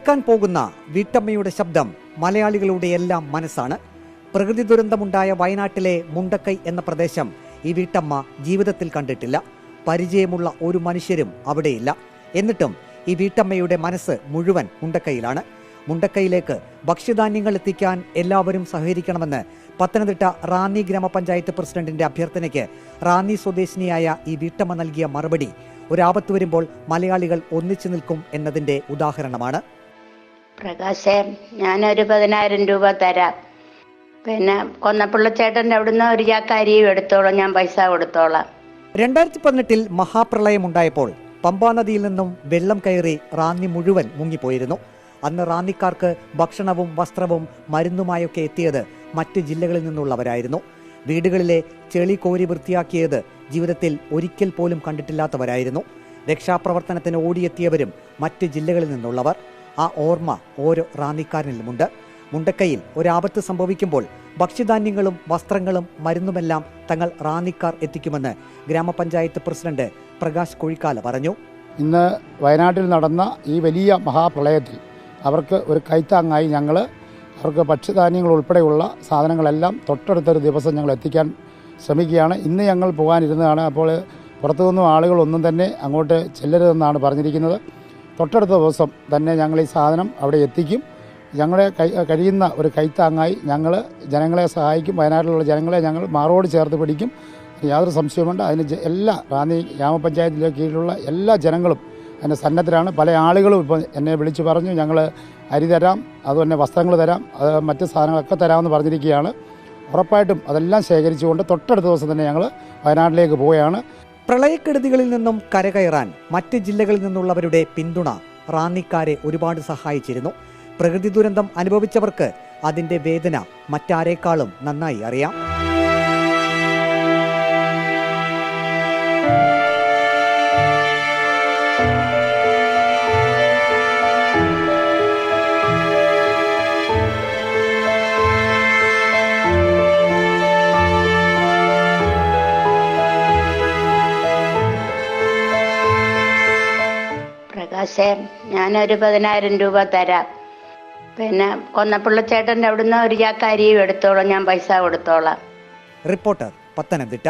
കേൾക്കാൻ പോകുന്ന വീട്ടമ്മയുടെ ശബ്ദം മലയാളികളുടെ എല്ലാം മനസ്സാണ്. പ്രകൃതി ദുരന്തമുണ്ടായ വയനാട്ടിലെ മുണ്ടക്കൈ എന്ന പ്രദേശം ഈ വീട്ടമ്മ ജീവിതത്തിൽ കണ്ടിട്ടില്ല. പരിചയമുള്ള ഒരു മനുഷ്യരും അവിടെയില്ല. എന്നിട്ടും ഈ വീട്ടമ്മയുടെ മനസ്സ് മുഴുവൻ മുണ്ടക്കൈയിലാണ്. മുണ്ടക്കൈയിലേക്ക് ഭക്ഷ്യധാന്യങ്ങൾ എത്തിക്കാൻ എല്ലാവരും സഹകരിക്കണമെന്ന് പത്തനംതിട്ട റാന്നി ഗ്രാമപഞ്ചായത്ത് പ്രസിഡന്റിന്റെ അഭ്യർത്ഥനയ്ക്ക് റാന്നി സ്വദേശിനിയായ ഈ വീട്ടമ്മ നൽകിയ മറുപടി ഒരാപത്ത് വരുമ്പോൾ മലയാളികൾ ഒന്നിച്ചു നിൽക്കും എന്നതിന്റെ ഉദാഹരണമാണ്. പ്രകാശേ, ഞാനൊരു 10,000 രൂപ തരാം. പിന്നെ കൊന്നപ്പിള്ളച്ചേട്ടൻ്റെ അവിടുന്ന് ഒരു ചാക്കരിയും എടുത്തോളാം, ഞാൻ പൈസ കൊടുത്തോളാം. 2018 മഹാപ്രളയമുണ്ടായപ്പോൾ പമ്പാ നദിയിൽ നിന്നും വെള്ളം കയറി റാന്നി മുഴുവൻ മുങ്ങിപ്പോയിരുന്നു. അന്ന് റാന്നിക്കാർക്ക് ഭക്ഷണവും വസ്ത്രവും മരുന്നുമായൊക്കെ എത്തിയത് മറ്റ് ജില്ലകളിൽ നിന്നുള്ളവരായിരുന്നു. വീടുകളിലെ ചെളി കോരി വൃത്തിയാക്കിയത് ജീവിതത്തിൽ ഒരിക്കൽ പോലും കണ്ടിട്ടില്ലാത്തവരായിരുന്നു. രക്ഷാപ്രവർത്തനത്തിന് ഓടിയെത്തിയവരും മറ്റ് ജില്ലകളിൽ നിന്നുള്ളവർ. ആ ഓർമ്മ ഓരോ റാന്നിക്കാരനിലുമുണ്ട്. മുണ്ടക്കൈയിൽ ഒരാപത്ത് സംഭവിക്കുമ്പോൾ ഭക്ഷ്യധാന്യങ്ങളും വസ്ത്രങ്ങളും മരുന്നുമെല്ലാം തങ്ങൾ റാന്നിക്കാർ എത്തിക്കുമെന്ന് ഗ്രാമപഞ്ചായത്ത് പ്രസിഡന്റ് പ്രകാശ് കുഴിക്കാല പറഞ്ഞു. ഇന്ന് വയനാട്ടിൽ നടന്ന ഈ വലിയ മഹാപ്രളയത്തിൽ അവർക്ക് ഒരു കൈത്താങ്ങായി ഞങ്ങൾ അവർക്ക് ഭക്ഷ്യധാന്യങ്ങൾ ഉൾപ്പെടെയുള്ള സാധനങ്ങളെല്ലാം തൊട്ടടുത്തൊരു ദിവസം ഞങ്ങൾ എത്തിക്കാൻ ശ്രമിക്കുകയാണ്. ഇന്ന് ഞങ്ങൾ പോകാനിരുന്നതാണ്. അപ്പോൾ പുറത്തുനിന്നും ആളുകളൊന്നും തന്നെ അങ്ങോട്ട് ചെല്ലരുതെന്നാണ് പറഞ്ഞിരിക്കുന്നത്. തൊട്ടടുത്ത ദിവസം തന്നെ ഞങ്ങൾ ഈ സാധനം അവിടെ എത്തിക്കും. ഞങ്ങളെ കഴിയുന്ന ഒരു കൈത്താങ്ങായി ഞങ്ങൾ ജനങ്ങളെ സഹായിക്കും. വയനാട്ടിലുള്ള ജനങ്ങളെ ഞങ്ങൾ മാറോട് ചേർത്ത് പിടിക്കും. യാതൊരു സംശയമുണ്ട്. അതിന് എല്ലാ റാന്നി ഗ്രാമപഞ്ചായത്തിലെ കീഴിലുള്ള എല്ലാ ജനങ്ങളും അതിന് സന്നദ്ധരാണ്. പല ആളുകളും ഇപ്പോൾ എന്നെ വിളിച്ചു പറഞ്ഞു, ഞങ്ങൾ അരി തരാം, അതുതന്നെ വസ്ത്രങ്ങൾ തരാം, മറ്റ് സാധനങ്ങളൊക്കെ തരാമെന്ന് പറഞ്ഞിരിക്കുകയാണ്. ഉറപ്പായിട്ടും അതെല്ലാം ശേഖരിച്ചുകൊണ്ട് തൊട്ടടുത്ത ദിവസം തന്നെ ഞങ്ങൾ വയനാട്ടിലേക്ക് പോവുകയാണ്. പ്രളയക്കെടുതികളിൽ നിന്നും കരകയറാൻ മറ്റ് ജില്ലകളിൽ നിന്നുള്ളവരുടെ പിന്തുണ റാന്നിക്കാരെ ഒരുപാട് സഹായിച്ചിരുന്നു. പ്രകൃതി ദുരന്തം അനുഭവിച്ചവർക്ക് അതിന്റെ വേദന മറ്റാരേക്കാളും നന്നായി അറിയാം. പ്രകാശേ, ഞാനൊരു 10,000 രൂപ തരാം. പിന്നെ കൊന്നപ്പിള്ളച്ചേട്ടൻ്റെ അവിടുന്ന് ഒരു ചാക്കരിയും എടുത്തോളാം, ഞാൻ പൈസ കൊടുത്തോളാം. റിപ്പോർട്ടർ, പത്തനംതിട്ട.